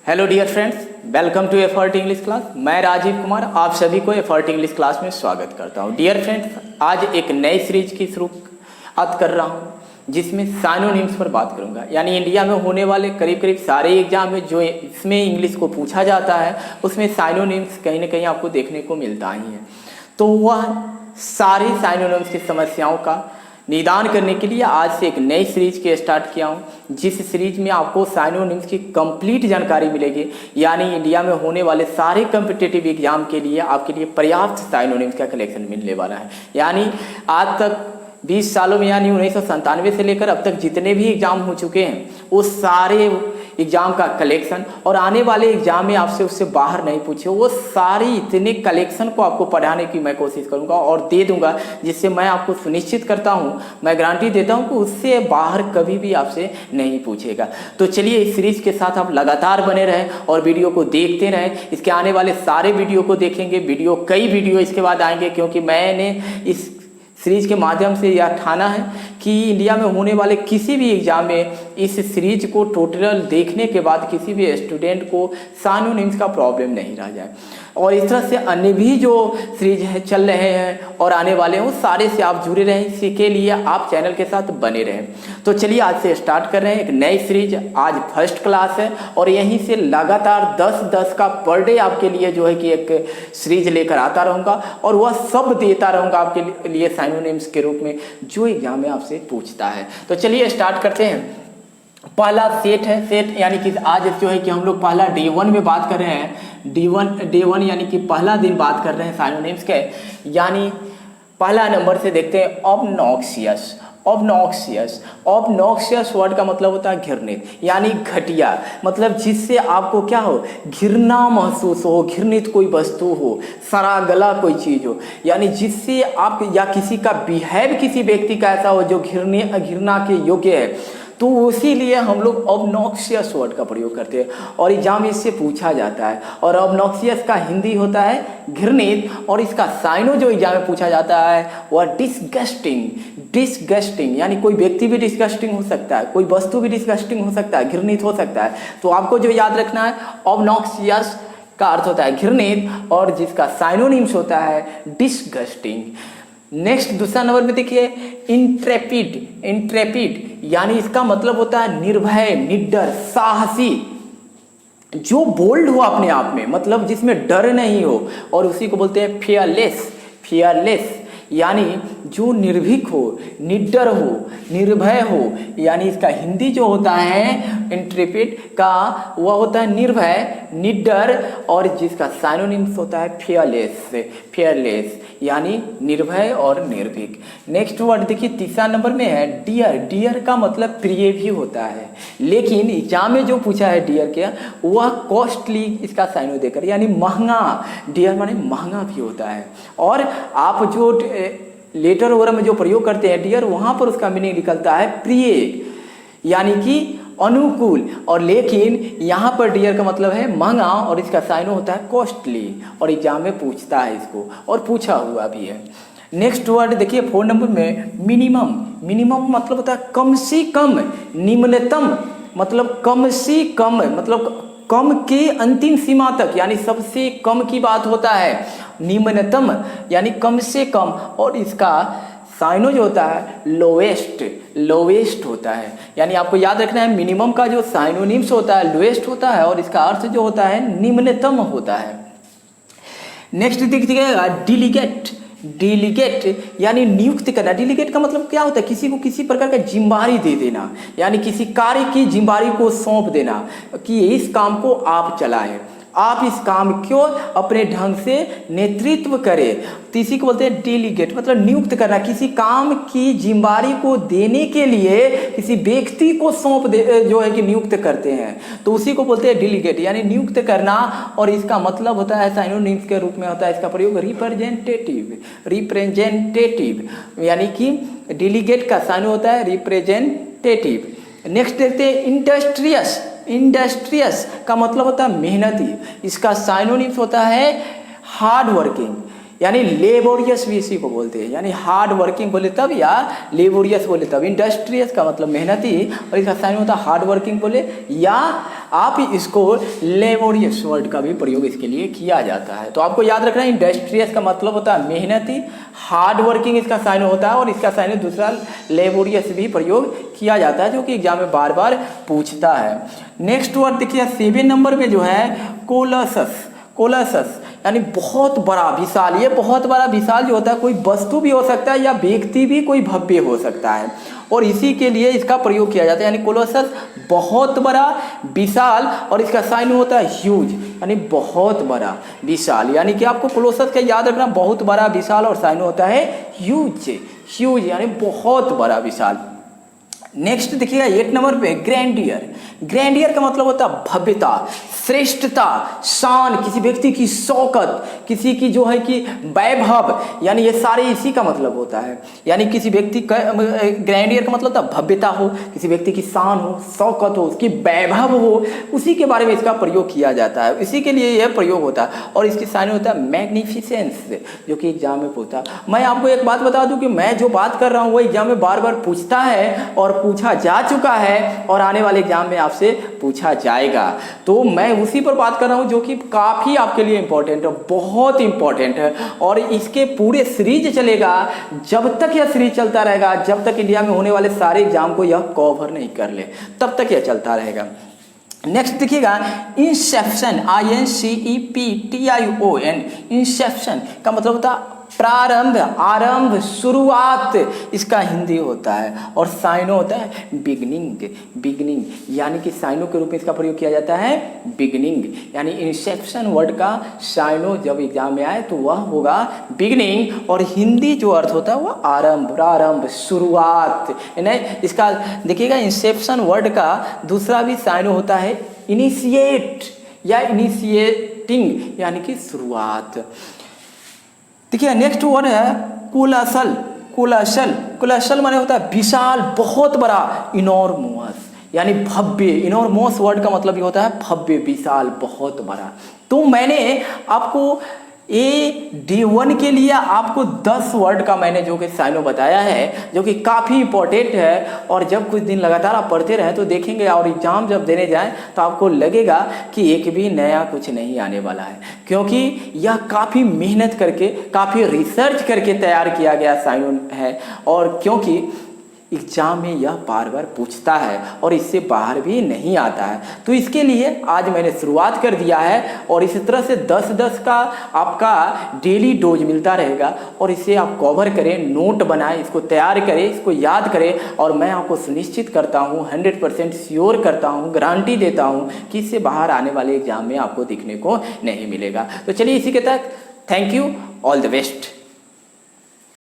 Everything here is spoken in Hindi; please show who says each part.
Speaker 1: Hello dear friends, welcome to effort English class. मैं राजीव कुमार आप सभी को एफर्ट इंग्लिश क्लास में स्वागत करता हूं। डियर फ्रेंड्स, आज एक नई सीरीज की शुरुआत कर रहा हूं जिसमें साइनोनिम्स पर बात करूंगा। यानी इंडिया में होने वाले करीब करीब सारे एग्जाम में जो इसमें इंग्लिश को पूछा जाता है उसमें साइनोनिम्स कहीं ना कहीं आपको देखने को मिलता ही है। तो वह सारी साइनोनिम्स की समस्याओं का निदान करने के लिए आज से एक नई सीरीज के स्टार्ट किया हूं, जिस सीरीज में आपको साइनोनिम्स की कंप्लीट जानकारी मिलेगी। यानी इंडिया में होने वाले सारे कॉम्पिटिटिव एग्जाम के लिए आपके लिए पर्याप्त साइनोनिम्स का कलेक्शन मिलने वाला है। यानी आज तक 20 सालों में यानी 1997 से लेकर अब तक जितने भी एग्जाम हो चुके हैं वो सारे एग्जाम का कलेक्शन, और आने वाले एग्जाम में आपसे उससे बाहर नहीं पूछे वो सारी इतने कलेक्शन को आपको पढ़ाने की मैं कोशिश करूंगा और दे दूंगा, जिससे मैं आपको सुनिश्चित करता हूं, मैं गारंटी देता हूं कि उससे बाहर कभी भी आपसे नहीं पूछेगा। तो चलिए इस सीरीज के साथ आप लगातार बने रहें और वीडियो को देखते रहें। इसके आने वाले सारे वीडियो को देखेंगे, कई वीडियो इसके बाद आएंगे, क्योंकि मैंने इस सीरीज के माध्यम से यह ठाना है कि इंडिया में होने वाले किसी भी एग्जाम में इस सीरीज को टोटल देखने के बाद किसी भी स्टूडेंट को साइनोनिम्स का प्रॉब्लम नहीं रह जाए। और इस तरह से अन्य भी जो सीरीज है चल रहे हैं और आने वाले हैं वो सारे से आप जुड़े रहें, इसी के लिए आप चैनल के साथ बने रहें। तो चलिए आज से स्टार्ट कर रहे हैं एक नई सीरीज। आज फर्स्ट क्लास है और यहीं से लगातार 10-10 का पर डे आपके लिए जो है कि एक सीरीज लेकर आता रहूँगा और वह सब देता रहूँगा आपके लिए साइनोनिम्स के रूप में जो एग्जाम में आपसे पूछता है। तो चलिए स्टार्ट करते हैं। पहला सेट है, सेट यानी कि आज जो है कि हम लोग पहला डे 1 में बात कर रहे हैं। डे वन यानी कि पहला दिन बात कर रहे हैं साइनोनिम्स के। यानी पहला नंबर से देखते हैं ऑब्नॉक्सियस। ऑब्नॉक्सियस, ऑब्नॉक्सियस वर्ड का मतलब होता है घृणित, यानी घटिया, मतलब जिससे आपको क्या हो, घृणा महसूस हो, घृणित कोई वस्तु हो, सड़ा गला कोई चीज हो, यानी जिससे आप या किसी का बिहेव किसी व्यक्ति का ऐसा हो जो घृणा के योग्य है, तो इसीलिए हम लोग ऑब्नॉक्सियस वर्ड का प्रयोग करते हैं और एग्जाम इससे पूछा जाता है। और ऑब्नॉक्सियस का हिंदी होता है घृणित, और इसका साइनो जो एग्जाम में पूछा जाता है वह डिसगस्टिंग। डिसगस्टिंग यानी कोई व्यक्ति भी डिसगस्टिंग हो सकता है, कोई वस्तु भी डिसगस्टिंग हो सकता है, घृणित हो सकता है। तो आपको जो याद रखना है, ऑब्नॉक्सियस का अर्थ होता है घृणित और जिसका साइनोनिम्स होता है डिसगस्टिंग। नेक्स्ट दूसरा नंबर में देखिए इंट्रेपिड। इंट्रेपिड यानी इसका मतलब होता है निर्भय, निडर, साहसी, जो बोल्ड हो अपने आप में, मतलब जिसमें डर नहीं हो, और उसी को बोलते हैं फियरलेस। फियरलेस यानी जो निर्भीक हो, निडर हो, निर्भय हो, यानी इसका हिंदी जो होता है इंट्रेपिड का वह होता है निर्भय, निडर, और जिसका साइनोनिम्स होता है फियरलेस। फियरलेस यानी निर्भय और निर्भीक। नेक्स्ट वर्ड देखिए तीसरा नंबर में है डियर। डियर का मतलब प्रिय भी होता है, लेकिन एग्जाम में जो पूछा है डियर के वह कॉस्टली इसका साइनो देकर, यानी महंगा। डियर माने महंगा भी होता है, और आप जो लेटर वगैरह में जो प्रयोग करते हैं डियर, वहाँ पर उसका मीनिंग निकलता है प्रिय, यानी कि अनुकूल। और लेकिन यहाँ पर डियर का मतलब है महंगा और इसका साइनो होता है कॉस्टली, और एग्जाम में पूछता है इसको और पूछा हुआ भी है। नेक्स्ट वर्ड देखिए 4 नंबर में मिनिमम। मिनिमम मतलब होता है कम से कम, निम्नतम मतलब कम से कम, मतलब कम के अंतिम सीमा तक, यानी सबसे कम की बात होता है निम्नतम, यानी कम से कम, और इसका साइनो जो होता है लोएस्ट। लोएस्ट होता है, यानी आपको याद रखना है मिनिमम का जो साइनोनिम्स होता है लोएस्ट होता है और इसका अर्थ जो होता है निम्नतम होता है। नेक्स्ट देखिएगा डिलीगेट। डिलीगेट यानी नियुक्त करना। डिलीगेट का मतलब क्या होता है, किसी को किसी प्रकार का जिम्मेदारी दे देना, यानी किसी कार्य की जिम्मेदारी को सौंप देना कि इस काम को आप चलाएं, आप इस काम को अपने ढंग से नेतृत्व करें। तो इसी को बोलते हैं डेलीगेट, मतलब नियुक्त करना, किसी काम की जिम्मेदारी को देने के लिए किसी व्यक्ति को सौंप दे जो है कि नियुक्त करते हैं, तो उसी को बोलते हैं डेलीगेट, यानी नियुक्त करना। और इसका मतलब होता है साइनोनिम्स के रूप में होता है इसका प्रयोग रिप्रेजेंटेटिव। रिप्रेजेंटेटिव यानी कि डेलीगेट का साइनो होता है रिप्रेजेंटेटिव। नेक्स्ट देखते हैं इंडस्ट्रियस। इंडस्ट्रियस का मतलब होता है मेहनती, इसका साइनोनिम्स होता है हार्ड वर्किंग, यानी लेबोरियस भी इसी को बोलते हैं, यानी हार्ड वर्किंग बोले तब या लेबोरियस बोले तब। इंडस्ट्रियस का मतलब मेहनती और इसका साइन होता है हार्ड वर्किंग बोले या आप इसको लेबोरियस वर्ड का भी प्रयोग इसके लिए किया जाता है। तो आपको याद रखना है इंडस्ट्रियस का मतलब होता है मेहनती, हार्ड वर्किंग इसका साइन होता है, और इसका साइन दूसरा लेबोरियस भी प्रयोग किया जाता है, जो कि एग्जाम में बार बार पूछता है। नेक्स्ट वर्ड देखिए 7 नंबर पे जो है कोलसस। कोलसस यानी बहुत बड़ा, विशाल। ये बहुत बड़ा, विशाल जो होता है कोई वस्तु भी हो सकता है या व्यक्ति भी कोई भव्य हो सकता है, और इसी के लिए इसका प्रयोग किया जाता है। यानी कोलोसस बहुत बड़ा, विशाल, और इसका साइन होता है ह्यूज, यानी बहुत बड़ा, विशाल। यानी कि आपको कोलोसस का याद रखना, बहुत बड़ा, विशाल, और साइन होता है ह्यूज। ह्यूज यानी बहुत बड़ा, विशाल। नेक्स्ट देखिएगा 8 नंबर पे ग्रैंडियर। ग्रैंडियर का मतलब होता है भव्यता, श्रेष्ठता, शान, किसी व्यक्ति की शौकत, किसी की जो है कि वैभव, यानी ये सारे इसी का मतलब होता है। यानी किसी व्यक्ति का ग्रैंडियर का मतलब होता है भव्यता हो, किसी व्यक्ति की शान हो, शौकत हो, उसकी वैभव हो, उसी के बारे में इसका प्रयोग किया जाता है, इसी के लिए यह प्रयोग होता है। और इसकी साइन होता है मैग्निफिसेंस, जो कि एग्जाम में पूछता है। मैं आपको एक बात बता दूं कि मैं जो बात कर रहा हूँ वो एग्जाम में बार बार पूछता है, और पूछा जा चुका है, और आने वाले एग्जाम में आपसे पूछा जाएगा। तो मैं उसी पर बात कर रहा हूँ जो कि काफ़ी आपके लिए इंपॉर्टेंट है, बहुत इंपॉर्टेंट है, और इसके पूरे सीरीज चलेगा। जब तक यह सीरीज चलता रहेगा, जब तक इंडिया में होने वाले सारे एग्जाम को यह कवर नहीं कर ले, तब तक यह चलता रहेगा। नेक्स्ट देखिएगा इंसेप्शन, INCEPTION। इंसेप्शन का मतलब होता है प्रारंभ, आरंभ, शुरुआत, इसका हिंदी होता है। और साइनो होता है बिगनिंग। बिगनिंग यानी कि साइनो के रूप में इसका प्रयोग किया जाता है बिगनिंग। यानी इंसेप्शन वर्ड का साइनो जब एग्जाम में आए तो वह होगा बिगनिंग, और हिंदी जो अर्थ होता है वह आरंभ, प्रारंभ, शुरुआत। इसका देखिएगा इंसेप्शन वर्ड का दूसरा भी साइनो होता है इनिशिएट या इनिशिएटिंग, यानी कि शुरुआत। देखिए नेक्स्ट वर्ड है कोलासल। कोलासल, कोलासल माने होता है विशाल, बहुत बड़ा, इनॉर्मस, यानी भव्य। इनॉर्मस वर्ड का मतलब ये होता है भव्य, विशाल, बहुत बड़ा। तो मैंने आपको AD1 के लिए आपको 10 वर्ड का मैंने जो कि साइनो बताया है, जो कि काफ़ी इंपॉर्टेंट है। और जब कुछ दिन लगातार आप पढ़ते रहें तो देखेंगे, और एग्जाम जब देने जाएं तो आपको लगेगा कि एक भी नया कुछ नहीं आने वाला है, क्योंकि यह काफ़ी मेहनत करके, काफ़ी रिसर्च करके तैयार किया गया साइनो है। और क्योंकि एग्जाम में यह बार बार पूछता है और इससे बाहर भी नहीं आता है, तो इसके लिए आज मैंने शुरुआत कर दिया है। और इसी तरह से 10-10 का आपका डेली डोज मिलता रहेगा, और इसे आप कवर करें, नोट बनाएं, इसको तैयार करें, इसको याद करें। और मैं आपको सुनिश्चित करता हूँ, 100% श्योर करता हूँ, गारंटी देता हूँ कि इससे बाहर आने वाले एग्जाम में आपको दिखने को नहीं मिलेगा। तो चलिए इसी के तहत thank you, all the best.